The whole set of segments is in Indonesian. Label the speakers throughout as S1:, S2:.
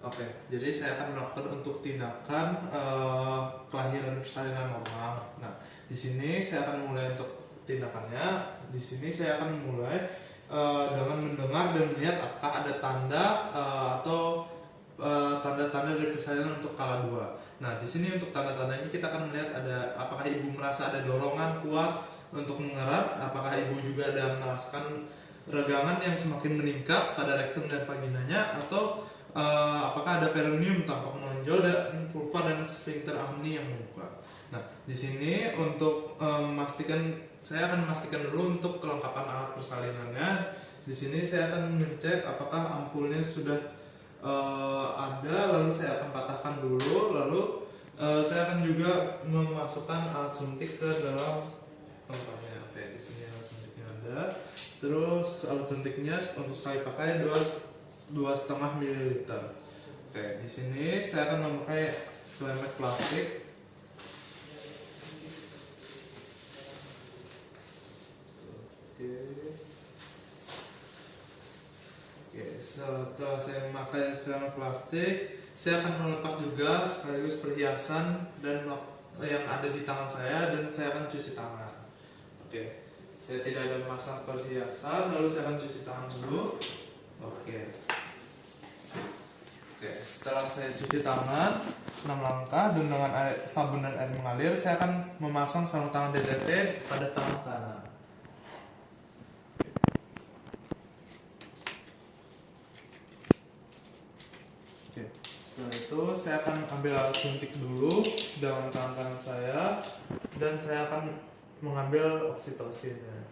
S1: Oke, jadi saya akan melakukan untuk tindakan kelahiran persalinan normal. Nah, di sini saya akan mulai untuk tindakannya. Di sini saya akan mulai dengan mendengar dan melihat apakah ada tanda atau tanda-tanda dari persalinan untuk kala 2. Nah, di sini untuk tanda-tandanya kita akan melihat ada apakah ibu merasa ada dorongan kuat untuk mengerat, apakah ibu juga ada merasakan regangan yang semakin meningkat pada rektum dan vaginanya, atau apakah ada perineum tampak menonjol dan vulva dan sphincter amni yang membuka. Nah, di sini untuk saya akan memastikan dulu untuk kelengkapan alat persalinannya. Di sini saya akan mengecek apakah ampulnya sudah ada, lalu saya akan patahkan dulu, lalu saya akan juga memasukkan alat suntik ke dalam tempatnya. Oke, di sini alat suntiknya ada. Terus alat suntiknya untuk sekali pakai 2,5 ml. Oke, di sini saya akan memakai selemek plastik. Oke, setelah saya memakai selemek plastik, saya akan melepas juga sekaligus perhiasan dan yang ada di tangan saya, dan saya akan cuci tangan. Oke, saya tidak ada memasang perhiasan, lalu saya akan cuci tangan dulu. Oke, setelah saya cuci tangan 6 langkah dan dengan sabun dan air mengalir, saya akan memasang sarung tangan DTT pada tangan kanan. Oke, setelah itu saya akan ambil alat suntik dulu dengan tangan kanan saya, dan saya akan mengambil oksitosinnya.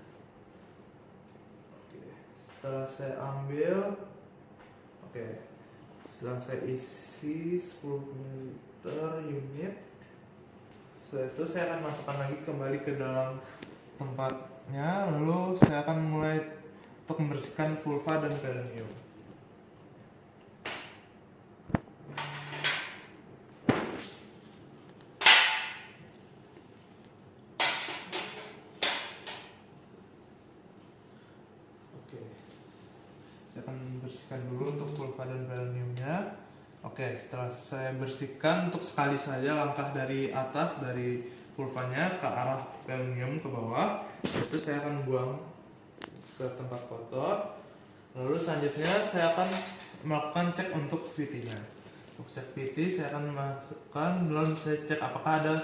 S1: Oke, setelah saya ambil, setelah saya isi 10 ml unit, setelah itu saya akan masukkan lagi kembali ke dalam tempatnya, lalu saya akan mulai untuk membersihkan vulva dan perineum. Saya akan bersihkan dulu untuk vulva dan perineumnya. Oke, setelah saya bersihkan untuk sekali saja langkah dari atas, dari vulvanya ke arah perineum ke bawah, itu saya akan buang ke tempat kotor. Lalu selanjutnya saya akan melakukan cek untuk VT-nya. Untuk cek VT saya akan masukkan, lalu saya cek apakah ada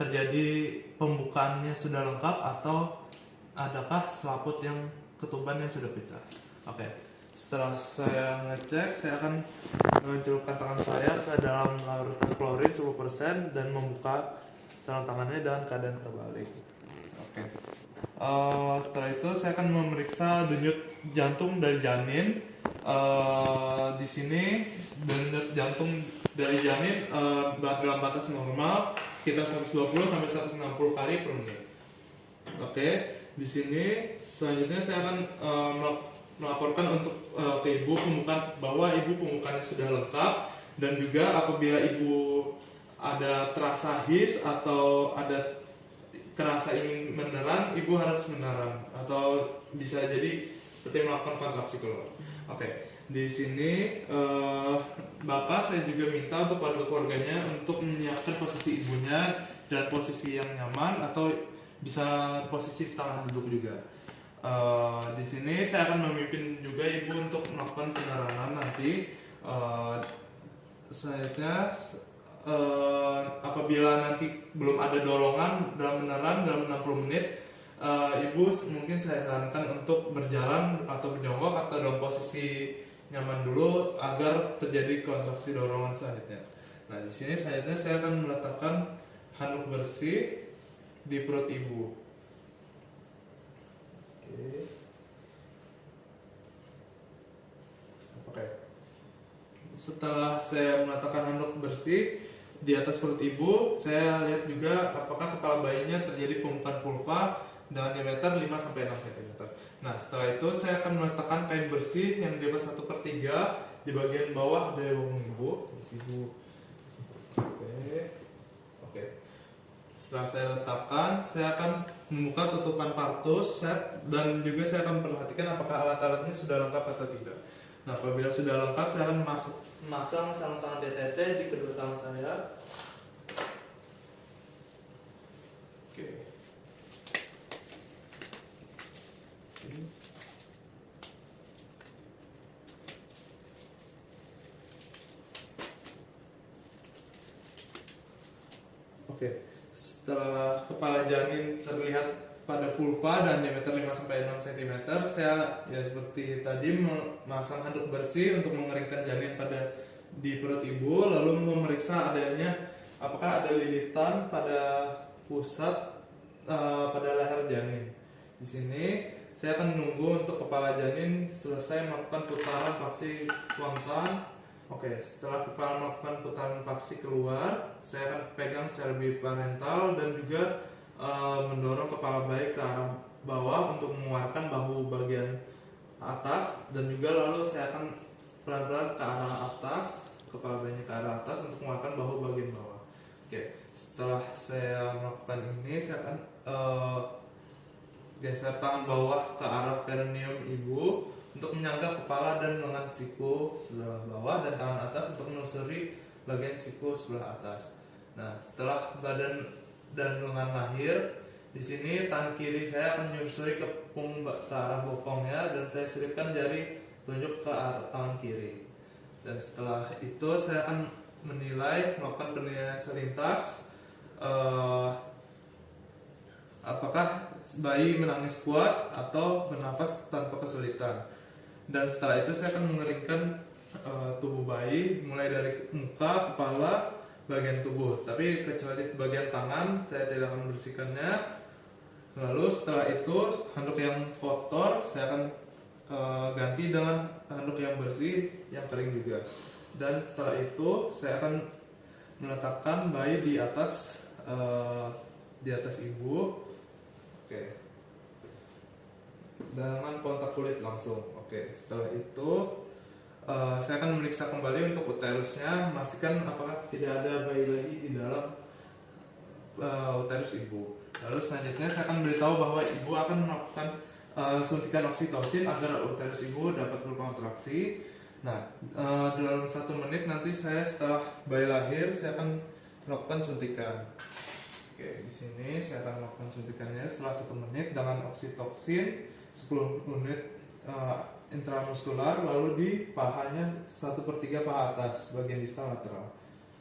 S1: terjadi pembukaannya sudah lengkap atau adakah selaput yang ketuban yang sudah pecah. Oke, setelah saya ngecek, saya akan mencelupkan tangan saya ke dalam larutan klorin 10% dan membuka sarung tangannya dengan keadaan terbalik. Oke. Setelah itu saya akan memeriksa denyut jantung dari janin. Di sini denyut jantung dari janin dalam batas normal sekitar 120 sampai 160 kali per menit. Oke, di sini selanjutnya saya akan melaporkan untuk ke ibu bahwa ibu pembukaannya sudah lengkap, dan juga apabila ibu ada terasa his atau ada kerasa ingin meneran, ibu harus meneran atau bisa jadi seperti melakukan kontraksi keluar. Oke, di sini bapak saya juga minta untuk keluarganya untuk menyiapkan posisi ibunya dan posisi yang nyaman, atau bisa posisi setengah duduk juga. Di sini saya akan memimpin juga ibu untuk melakukan peneranan nanti. Selanjutnya, apabila nanti belum ada dorongan dalam meneran dalam 60 menit, ibu mungkin saya sarankan untuk berjalan atau berjongkok atau dalam posisi nyaman dulu agar terjadi kontraksi dorongan selanjutnya. Nah, di sini selanjutnya saya akan meletakkan handuk bersih di perut ibu. Oke. Setelah saya meletakkan handuk bersih di atas perut ibu, saya lihat juga apakah kepala bayinya terjadi pembukaan vulva dengan diameter 5-6 cm. Nah, setelah itu saya akan meletakkan kain bersih yang diameter 1/3 di bagian bawah dari punggung ibu. Oke. Setelah saya letakkan, saya akan membuka tutupan partus set, dan juga saya akan perhatikan apakah alat-alatnya sudah lengkap atau tidak. Nah, apabila sudah lengkap, saya akan masang sarung tangan DTT di kedua tangan saya. Oke. Oke, setelah kepala janin terlihat pada vulva dan diameter 5-6 cm, saya ya seperti tadi memasang handuk bersih untuk mengeringkan janin di perut ibu, lalu memeriksa adanya apakah ada lilitan pada pusat pada leher janin. Di sini saya akan menunggu untuk kepala janin selesai melakukan putaran paksi spontan. Oke, setelah kepala melakukan putaran paksi keluar, saya akan pegang secara biparental dan juga mendorong kepala bayi ke arah bawah untuk menguatkan bahu bagian atas, dan juga lalu saya akan pelan-pelan ke arah atas, kepala bayinya ke arah atas untuk menguatkan bahu bagian bawah. Oke, setelah saya melakukan ini, saya akan geser tangan bawah ke arah perineum ibu untuk menyangga kepala dan lengan siku sebelah bawah, dan tangan atas untuk menelusuri bagian siku sebelah atas. Nah, setelah badan dan lengan lahir, di sini tangan kiri saya akan menyusuri ke arah bokongnya, dan saya selipkan jari tunjuk ke arah tangan kiri. Dan setelah itu saya akan melakukan penilaian selintas apakah bayi menangis kuat atau bernafas tanpa kesulitan. Dan setelah itu saya akan mengeringkan tubuh bayi mulai dari muka, kepala, bagian tubuh, tapi kecuali bagian tangan saya tidak akan membersihkannya. Lalu setelah itu handuk yang kotor saya akan ganti dengan handuk yang bersih yang kering juga. Dan setelah itu saya akan meletakkan bayi di atas ibu. Oke, dengan kontak kulit langsung. Oke, setelah itu saya akan memeriksa kembali untuk uterusnya, memastikan apakah tidak ada bayi lagi di dalam uterus ibu. Lalu selanjutnya saya akan beritahu bahwa ibu akan melakukan suntikan oksitosin agar uterus ibu dapat berkontraksi. Nah, dalam 1 menit nanti setelah bayi lahir saya akan melakukan suntikan. Oke, di sini saya akan melakukan suntikannya setelah 1 menit dengan oksitoksin 10 unit intramuskular, lalu di pahanya 1/3 paha atas bagian distal lateral.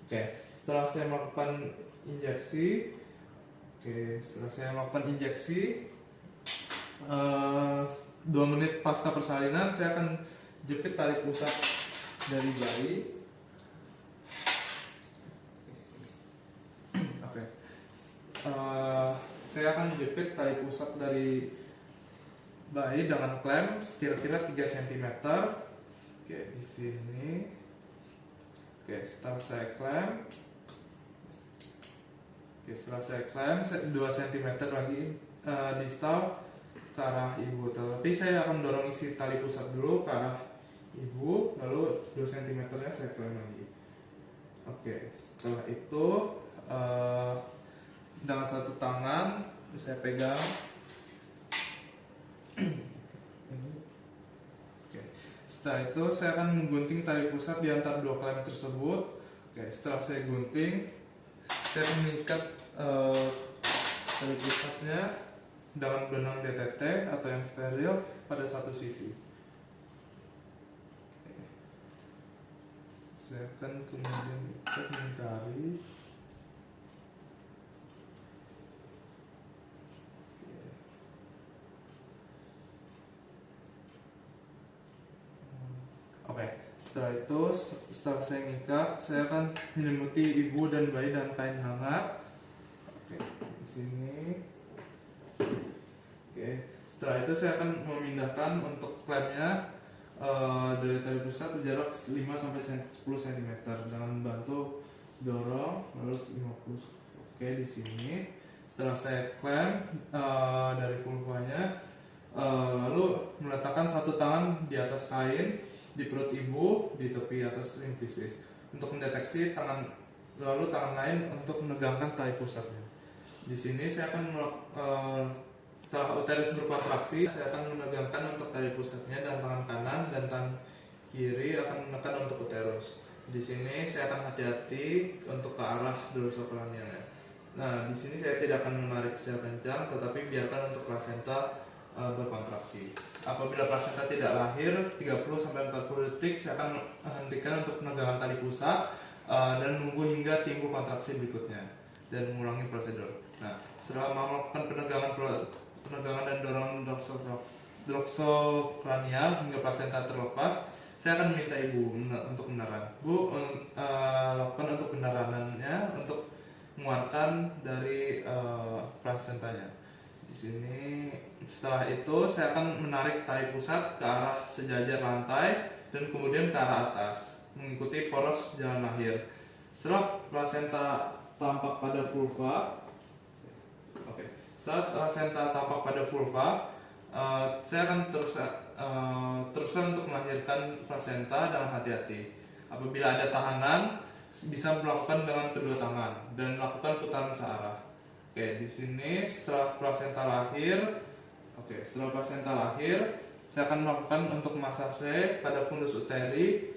S1: Oke, setelah saya melakukan injeksi, 2 menit pasca persalinan saya akan jepit tali pusat dari bayi. Oke, saya akan jepit tali pusat dari bayi dengan klem kira-kira 3 cm. Oke, di sini. Oke, setelah saya klem 2 cm lagi distal ke arah ibu. Tapi saya akan dorong isi tali pusat dulu ke arah ibu, lalu 2 cm nya saya klem lagi. Oke, setelah itu dengan satu tangan saya pegang. Oke. Setelah itu saya akan menggunting tali pusat di antara 2 klem tersebut. Oke, setelah saya gunting, saya akan mengikat tali pusatnya dengan benang DTT atau yang steril pada satu sisi. Oke. Saya akan kemudian ikat mengitari. Oke, setelah saya ngikat, saya akan menyelimuti ibu dan bayi dengan kain hangat. Oke, di sini. Oke, setelah itu saya akan memindahkan untuk klemnya dari tali pusat berjarak 5-10 cm dengan membantu dorong lalu 50. Oke, di sini. Setelah saya klem dari vulvanya, lalu meletakkan satu tangan di atas kain di perut ibu di tepi atas simfisis untuk mendeteksi lalu tangan lain untuk menegangkan tali pusatnya. Di sini saya akan setelah uterus berkontraksi, saya akan menegangkan untuk tali pusatnya dan tangan kanan dan tangan kiri akan menekan untuk uterus. Di sini saya akan hati-hati untuk ke arah dorsokranionya. Nah, di sini saya tidak akan menarik secara kencang, tetapi biarkan untuk plasenta berkontraksi. Apabila plasenta tidak lahir 30-40 detik, saya akan hentikan untuk penegangan tali pusat dan nunggu hingga timbul kontraksi berikutnya dan mengulangi prosedur. Nah, setelah melakukan penegangan dan dorongan dorsokranial hingga plasenta terlepas, saya akan meminta ibu untuk beneran. Bu, lakukan untuk beneranannya untuk mengeluarkan dari plasentanya. Di sini setelah itu saya akan menarik tali pusat ke arah sejajar lantai dan kemudian ke arah atas mengikuti poros jalan lahir. Setelah plasenta tampak pada vulva, saya akan teruskan untuk melahirkan plasenta dengan hati-hati. Apabila ada tahanan, bisa melakukan dengan kedua tangan dan lakukan putaran searah. Di sini setelah plasenta lahir, saya akan melakukan untuk massase pada fundus uteri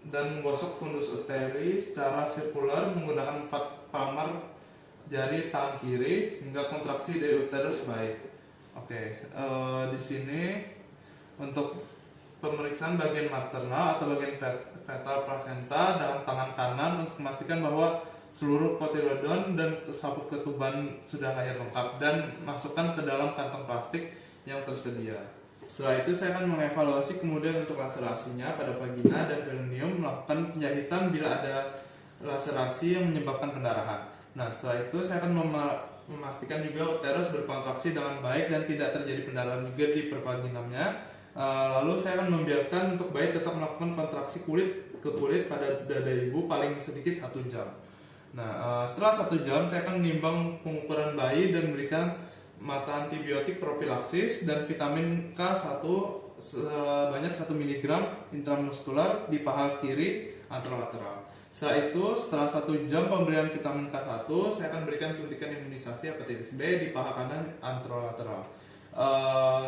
S1: dan menggosok fundus uteri secara sirkular menggunakan 4 palmar jari tangan kiri sehingga kontraksi dari uterus baik. Di sini untuk pemeriksaan bagian maternal atau bagian fetal placenta dengan tangan kanan untuk memastikan bahwa seluruh kotilodon dan sabut ketuban sudah lahir lengkap dan masukkan ke dalam kantong plastik yang tersedia. Setelah itu saya akan mengevaluasi kemudian untuk laserasinya pada vagina dan perineum, melakukan penjahitan bila ada laserasi yang menyebabkan pendarahan. Nah, setelah itu saya akan memastikan juga uterus berkontraksi dengan baik dan tidak terjadi pendarahan juga di pervaginamnya. Lalu saya akan membiarkan untuk bayi tetap melakukan kontraksi kulit ke kulit pada dada ibu paling sedikit 1 jam. Nah, setelah 1 jam saya akan menimbang pengukuran bayi dan berikan mata antibiotik profilaksis dan vitamin K1 sebanyak 1 mg intramuskular di paha kiri anterolateral. Setelah 1 jam pemberian vitamin K1, saya akan berikan suntikan imunisasi hepatitis B di paha kanan anterolateral.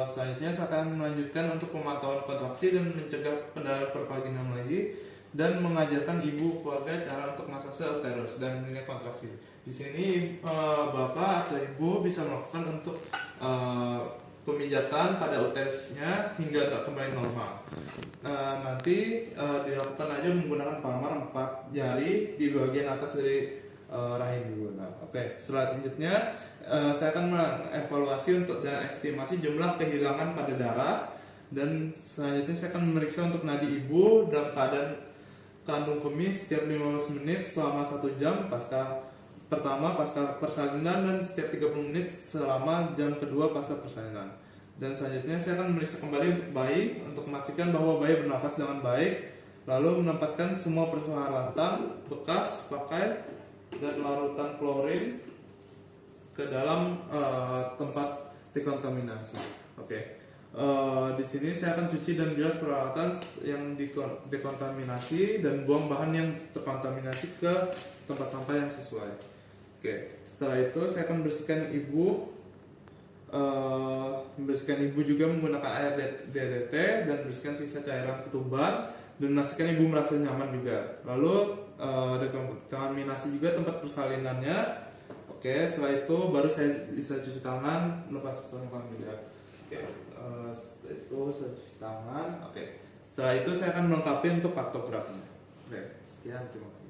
S1: Selanjutnya saya akan melanjutkan untuk pemantauan kontraksi dan mencegah pendarahan pervaginam lagi dan mengajarkan ibu keluarga cara untuk massase uterus dan menilai kontraksi. Di sini bapak atau ibu bisa melakukan untuk pemijatan pada uterusnya hingga kembali normal. Nanti dilakukan aja menggunakan palmar 4 jari di bagian atas dari rahim ibu. Selanjutnya saya akan mengevaluasi untuk dan estimasi jumlah kehilangan pada darah, dan selanjutnya saya akan memeriksa untuk nadi ibu dalam keadaan kandung kemih setiap 15 menit selama 1 jam pasca persalinan dan setiap 30 menit selama jam kedua pasca persalinan. Dan selanjutnya saya akan memeriksa kembali untuk bayi untuk memastikan bahwa bayi bernafas dengan baik, lalu menempatkan semua peralatan bekas pakai dan larutan klorin ke dalam tempat dekontaminasi. Di sini saya akan cuci dan bilas peralatan yang dekontaminasi dan buang bahan yang terkontaminasi ke tempat sampah yang sesuai. Setelah itu saya akan bersihkan ibu juga menggunakan air DDT dan bersihkan sisa cairan ketuban dan memastikan ibu merasa nyaman juga. Lalu dekontaminasi juga tempat persalinannya. Setelah itu baru saya bisa cuci tangan, lepas tangan juga. Setelah itu saya cuci tangan. Setelah itu saya akan melengkapi untuk paktografinya. Sekian, terima kasih.